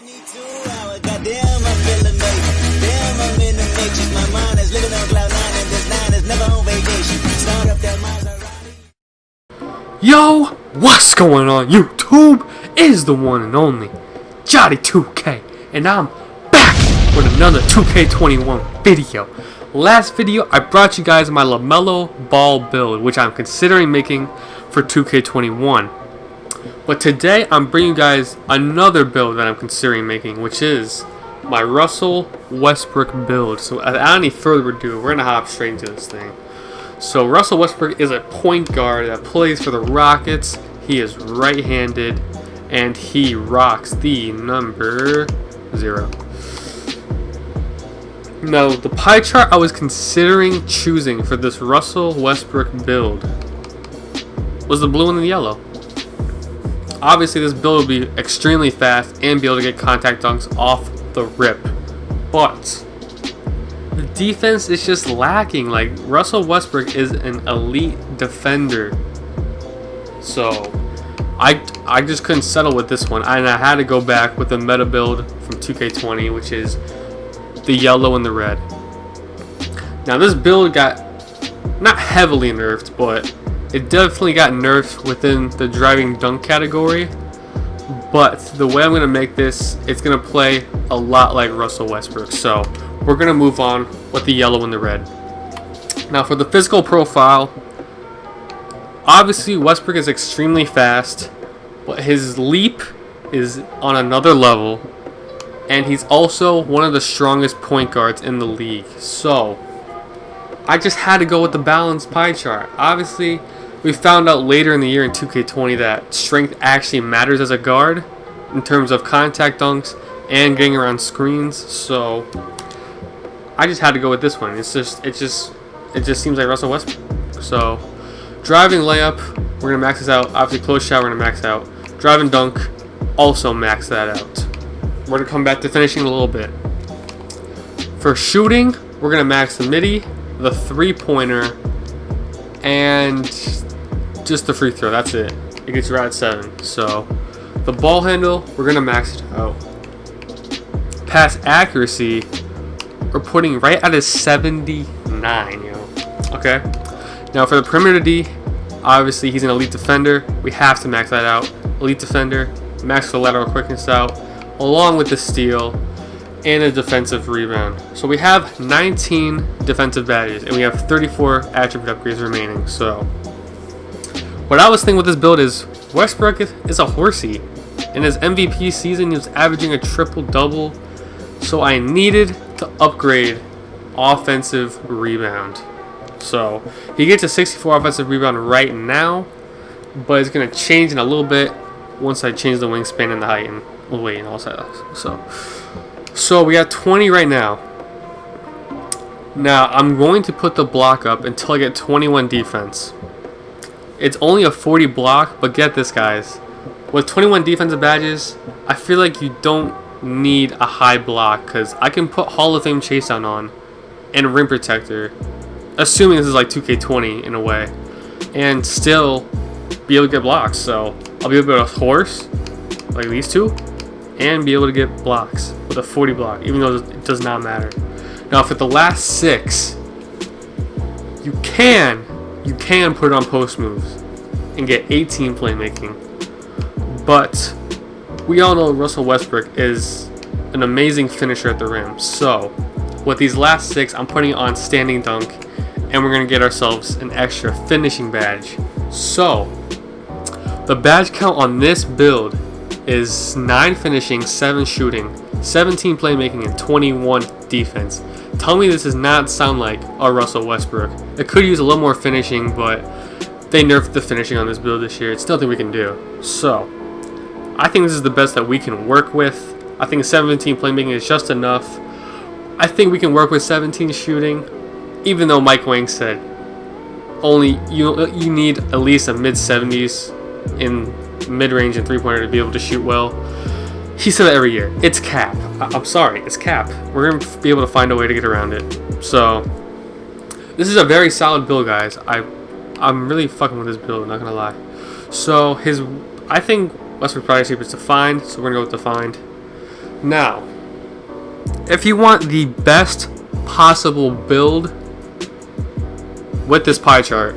Goddamn, I feel amazing. Damn, I'm in the matrix. My mind is living on cloud nine, and this nine is never on vacation. Start up that Maserati. Yo, what's going on YouTube? It is the one and only Johnny2K, and I'm back with another 2K21 video. Last video, I brought you guys my LaMelo Ball build, which I'm considering making for 2K21. But today, I'm bringing you guys another build that I'm considering making, which is my Russell Westbrook build. So without any further ado, we're going to hop straight into this thing. So Russell Westbrook is a point guard that plays for the Rockets. He is right-handed, and he rocks the number 0. Now, the pie chart I was considering choosing for this Russell Westbrook build was the blue and the yellow. Obviously, this build will be extremely fast and be able to get contact dunks off the rip. But the defense is just lacking. Like, Russell Westbrook is an elite defender. So I just couldn't settle with this one. And I had to go back with the meta build from 2K20, which is the yellow and the red. Now, this build got not heavily nerfed, but it definitely got nerfed within the driving dunk category. But the way I'm going to make this, it's going to play a lot like Russell Westbrook. So we're going to move on with the yellow and the red. Now, for the physical profile, obviously Westbrook is extremely fast, but his leap is on another level. And he's also one of the strongest point guards in the league. So I just had to go with the balanced pie chart. Obviously, we found out later in the year in 2K20 that strength actually matters as a guard in terms of contact dunks and getting around screens. So I just had to go with this one. It just seems like Russell Westbrook. So driving layup, we're gonna max this out. Obviously, close shot, we're gonna max out. Driving dunk, also max that out. We're gonna come back to finishing in a little bit. For shooting, we're gonna max the midi, the 3-pointer, and just the free throw. That's it. It gets you right at 7. So the ball handle, we're gonna max it out. Pass accuracy, we're putting right at a 79. Okay. Now for the perimeter D, obviously he's an elite defender. We have to max that out. Elite defender, max the lateral quickness out, along with the steal and a defensive rebound. So we have 19 defensive badges, and we have 34 attribute upgrades remaining. So what I was thinking with this build is Westbrook is a horsey. In his MVP season, he was averaging a triple-double. So I needed to upgrade offensive rebound. So he gets a 64 offensive rebound right now, but it's going to change in a little bit once I change the wingspan and the height and weight and all that. So we have 20 right now. Now I'm going to put the block up until I get 21 defense. It's only a 40 block, but get this, guys. With 21 defensive badges, I feel like you don't need a high block because I can put Hall of Fame chase down on and rim protector, assuming this is like 2K20 in a way, and still be able to get blocks. So I'll be able to horse like these two and be able to get blocks with a 40 block, even though it does not matter. Now for the last 6, you can put it on post moves and get 18 playmaking. But we all know Russell Westbrook is an amazing finisher at the rim. So with these last 6, I'm putting it on standing dunk, and we're gonna get ourselves an extra finishing badge. So the badge count on this build is 9 finishing, 7 shooting, 17 playmaking, and 21 defense. Tell me this does not sound like a Russell Westbrook. It could use a little more finishing, but they nerfed the finishing on this build this year. It's nothing we can do. So I think this is the best that we can work with. I think 17 playmaking is just enough. I think we can work with 17 shooting, even though Mike Wang said only you need at least a mid-70s in mid-range and 3-pointer to be able to shoot well. He said that every year. It's cap. I'm sorry, it's cap. We're going to be able to find a way to get around it. So this is a very solid build, guys. I'm really fucking with this build, not going to lie. So I think Westbrook probably is defined, so we're going to go with defined. Now, if you want the best possible build with this pie chart,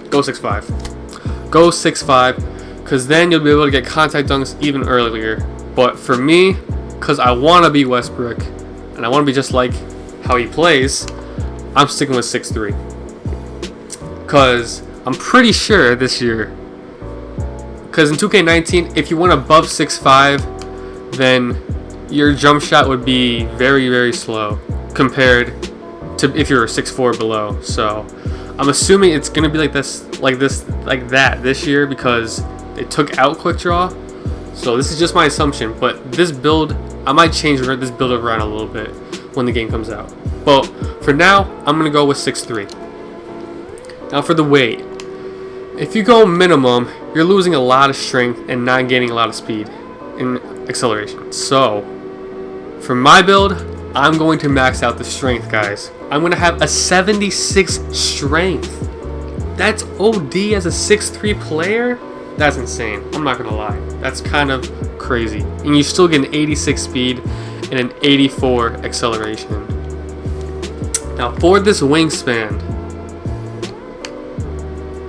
go 6'5". Go 6'5", because then you'll be able to get contact dunks even earlier. But for me, because I want to be Westbrook, and I want to be just like how he plays, I'm sticking with 6'3". Because I'm pretty sure this year, because in 2K19, if you went above 6'5", then your jump shot would be very, very slow compared to if you're 6'4" below. So I'm assuming it's gonna be like that this year, because they took out quick draw. So this is just my assumption, but this build, I might change this build around a little bit when the game comes out. But for now, I'm gonna go with 6'3". Now for the weight, if you go minimum, you're losing a lot of strength and not gaining a lot of speed and acceleration. So for my build, I'm going to max out the strength, guys. I'm going to have a 76 strength. That's OD as a 6'3" player? That's insane. I'm not going to lie. That's kind of crazy. And you still get an 86 speed and an 84 acceleration. Now for this wingspan,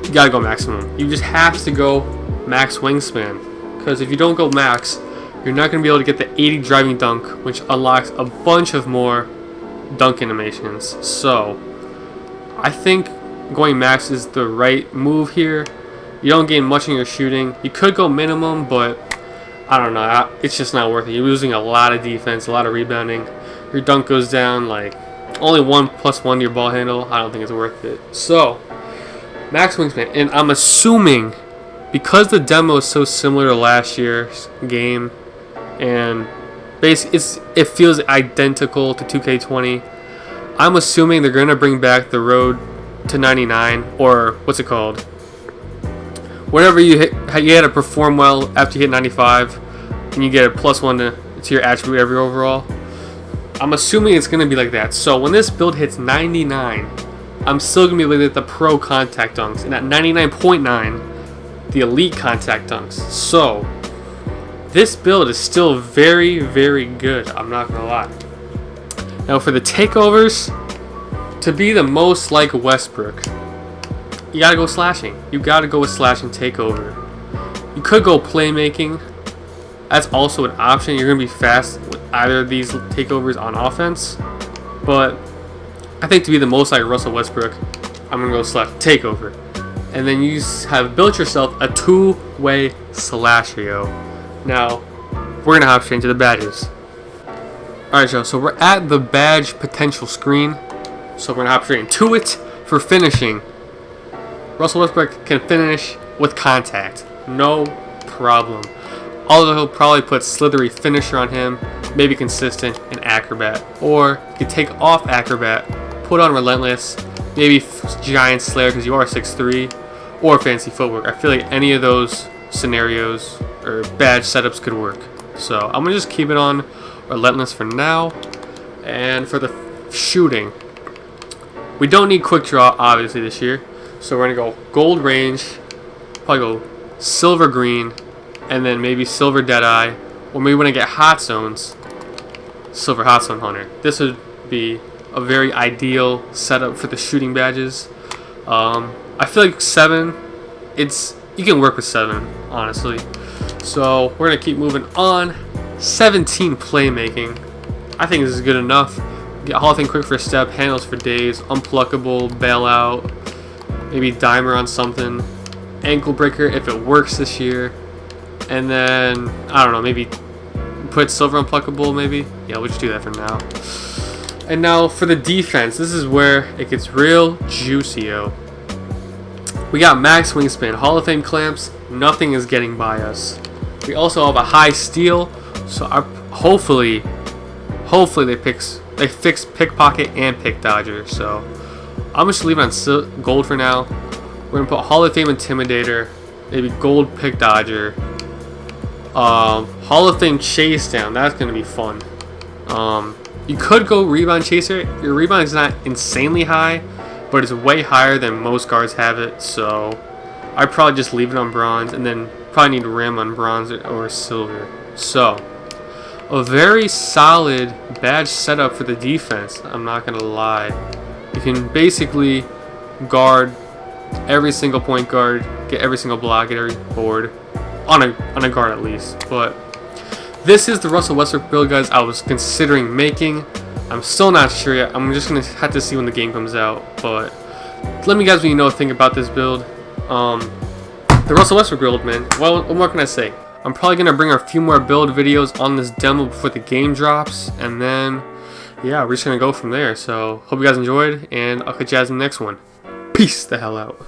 you gotta go maximum. You just have to go max wingspan, because if you don't go max, you're not going to be able to get the 80 driving dunk, which unlocks a bunch of more dunk animations. So I think going max is the right move here. You don't gain much in your shooting. You could go minimum, but I don't know. It's just not worth it. You're losing a lot of defense, a lot of rebounding. Your dunk goes down like only 1+1 to your ball handle. I don't think it's worth it. So max wingspan, and I'm assuming because the demo is so similar to last year's game, and basically it feels identical to 2K20, I'm assuming they're going to bring back the road to 99, or what's it called? Whatever you hit, you had to perform well after you hit 95, and you get a +1 to your attribute every overall. I'm assuming it's going to be like that. So when this build hits 99, I'm still going to be able to get the pro contact dunks, and at 99.9, the elite contact dunks. So this build is still very, very good. I'm not going to lie. Now for the takeovers, to be the most like Westbrook, you got to go slashing. You got to go with slashing takeover. You could go playmaking. That's also an option. You're going to be fast with either of these takeovers on offense. But I think to be the most like Russell Westbrook, I'm going to go slash takeover. And then you have built yourself a two-way slasher. Now, we're going to hop straight into the badges. Alright, Joe, so we're at the badge potential screen. So we're going to hop straight into it. For finishing, Russell Westbrook can finish with contact. No problem. Although he'll probably put slithery finisher on him, maybe consistent and acrobat. Or you could take off acrobat, put on relentless, maybe giant slayer because you are 6'3", or fancy footwork. I feel like any of those scenarios or badge setups could work. So I'm going to just keep it on relentless for now. And for the shooting, we don't need quick draw obviously this year. So we're going to go gold range, probably go silver green, and then maybe silver deadeye, or maybe when I get hot zones, silver hot zone hunter. This would be a very ideal setup for the shooting badges. I feel like 7, you can work with 7 honestly. So we're gonna keep moving on. 17 playmaking. I think this is good enough. Get Hall of Fame quick for a step, handles for days, unpluckable, bailout, maybe dimer on something, ankle breaker if it works this year, and then I don't know, maybe put silver unpluckable maybe. Yeah, we'll just do that for now. And now for the defense, this is where it gets real juicy-o. We got max wingspan, Hall of Fame clamps, nothing is getting by us. We also have a high steal, so hopefully they fix pickpocket and pick dodger. So I'm just leaving on gold for now. We're gonna put Hall of Fame intimidator, maybe gold pick dodger, Hall of Fame chase down. That's gonna be fun. You could go rebound chaser. Your rebound is not insanely high, but it's way higher than most guards have it. So I'd probably just leave it on bronze, and then probably need rim on bronze or silver. So a very solid badge setup for the defense. I'm not gonna lie. You can basically guard every single point guard, get every single block, get every board on a guard at least. But this is the Russell Westbrook build, guys. I was considering making. I'm still not sure yet. I'm just gonna have to see when the game comes out. But let me guys know what you think about this build. The Russell Westbrook build, man. Well, what more can I say? I'm probably gonna bring a few more build videos on this demo before the game drops, and then yeah, we're just gonna go from there. So hope you guys enjoyed, and I'll catch you guys in the next one. Peace the hell out.